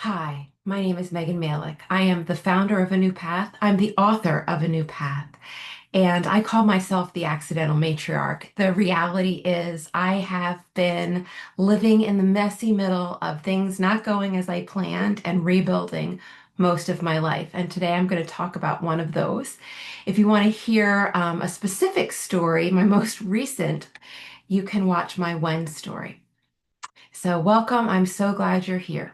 Hi, my name is Megan Malik. I am the founder of A New Path. I'm the author of A New Path, and I call myself the accidental matriarch. The reality is, I have been living in the messy middle of things not going as I planned and rebuilding most of my life. And today I'm going to talk about one of those. If you want to hear a specific story, my most recent, you can watch my When story. So, welcome. I'm so glad you're here.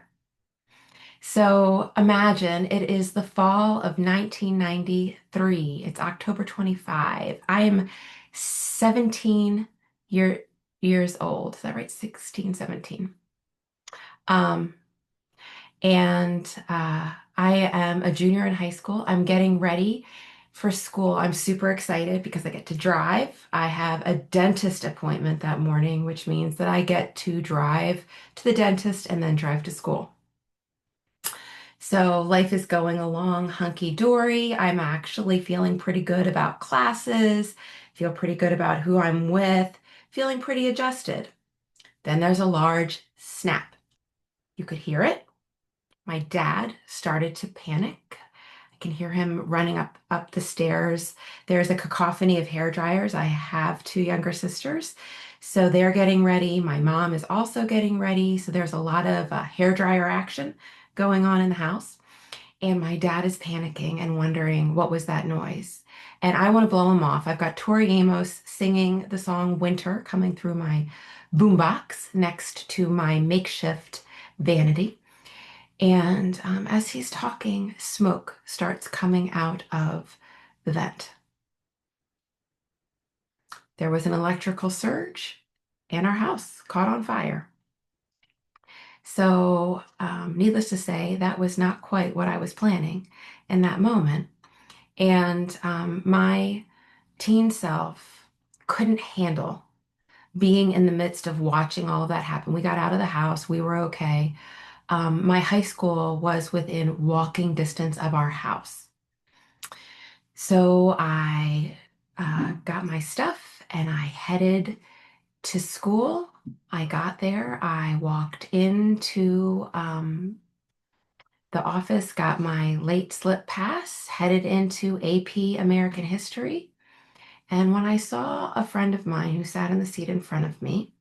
So imagine it is the fall of 1993. It's October 25. I am 17 year, years old. Is that right? 16, 17. Um, and I am a junior in high school. I'm getting ready for school. I'm super excited because I get to drive. I have a dentist appointment that morning, which means that I get to drive to the dentist and then drive to school. So life is going along hunky-dory. I'm actually feeling pretty good about classes, feel pretty good about who I'm with, feeling pretty adjusted. Then there's a large snap. You could hear it. My dad started to panic. I can hear him running up the stairs. There's a cacophony of hair dryers. I have two younger sisters, so they're getting ready. My mom is also getting ready. So there's a lot of hair dryer action going on in the house. And my dad is panicking and wondering what was that noise. And I want to blow him off. I've got Tori Amos singing the song Winter coming through my boombox next to my makeshift vanity. And as he's talking, smoke starts coming out of the vent. There was an electrical surge, and our house caught on fire. So, needless to say, that was not quite what I was planning in that moment. And my teen self couldn't handle being in the midst of watching all of that happen. We got out of the house, we were okay. My high school was within walking distance of our house. So I got my stuff and I headed to school. I got there, I walked into the office, got my late slip pass, headed into AP American History. And when I saw a friend of mine who sat in the seat in front of me,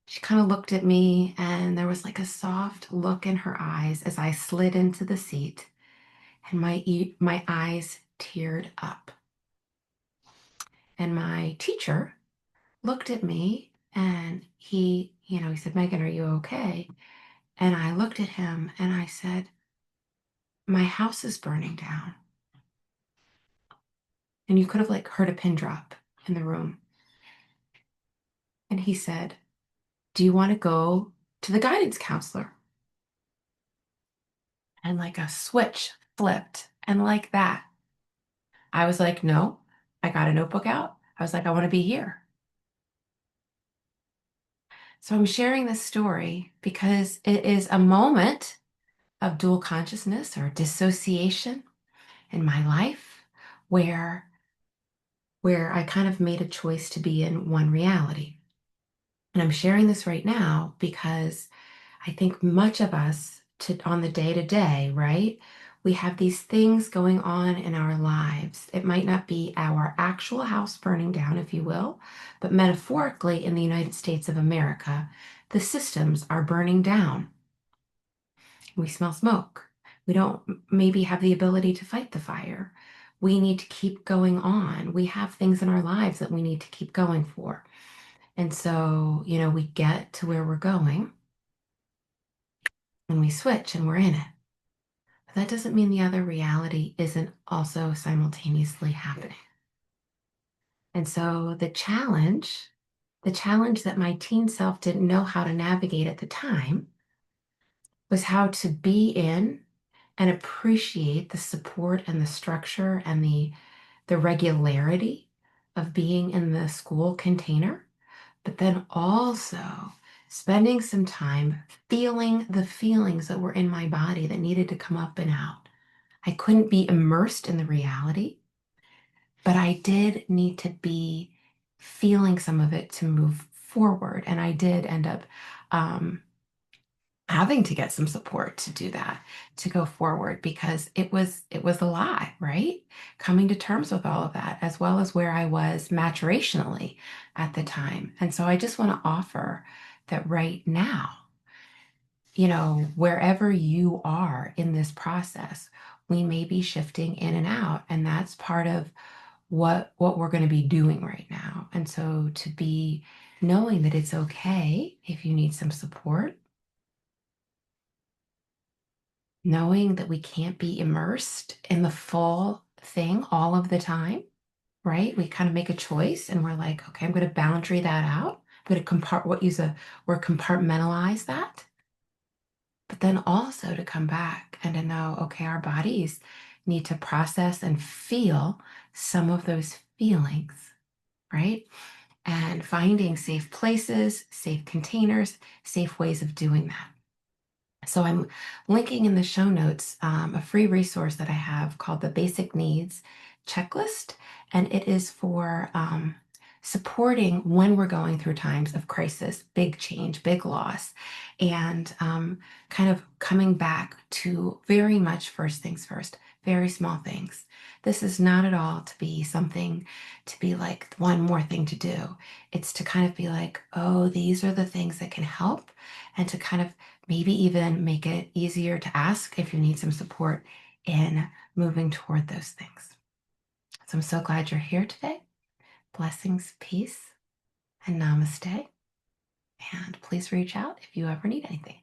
she kind of looked at me and there was like a soft look in her eyes as I slid into the seat and my eyes teared up. And my teacher looked at me and he said, "Megan, are you okay?" And I looked at him and I said, "My house is burning down." And you could have like heard a pin drop in the room. And he said, "Do you want to go to the guidance counselor?" And like a switch flipped. And like that, I was like, no, I got a notebook out. I was like, I want to be here. So I'm sharing this story because it is a moment of dual consciousness or dissociation in my life where I kind of made a choice to be in one reality. And I'm sharing this right now because I think much of us on the day to day, right? We have these things going on in our lives. It might not be our actual house burning down, if you will, but metaphorically in the United States of America, the systems are burning down. We smell smoke. We don't maybe have the ability to fight the fire. We need to keep going on. We have things in our lives that we need to keep going for. And so, we get to where we're going and we switch and we're in it. But that doesn't mean the other reality isn't also simultaneously happening. And so the challenge that my teen self didn't know how to navigate at the time was how to be in and appreciate the support and the structure and the regularity of being in the school container, but then also spending some time feeling the feelings that were in my body that needed to come up and out. I couldn't be immersed in the reality, but I did need to be feeling some of it to move forward. And I did end up um, having to get some support to do that, to go forward, because it was a lot, right? Coming to terms with all of that, as well as where I was maturationally at the time. And so I just want to offer that right now, wherever you are in this process, we may be shifting in and out, and that's part of what we're going to be doing right now. And so to be knowing that it's okay if you need some support, knowing that we can't be immersed in the full thing all of the time, right? We kind of make a choice and we're like, okay, I'm going to boundary that out. I'm going to use a word, compartmentalize that. But then also to come back and to know, okay, our bodies need to process and feel some of those feelings, right? And finding safe places, safe containers, safe ways of doing that. So I'm linking in the show notes a free resource that I have called the Basic Needs Checklist, and it is for supporting when we're going through times of crisis, big change, big loss, and kind of coming back to very much first things first, very small things. This is not at all to be something to be like one more thing to do. It's to kind of be like, oh, these are the things that can help, and to kind of maybe even make it easier to ask if you need some support in moving toward those things. So I'm so glad you're here today. Blessings, peace, and namaste. And please reach out if you ever need anything.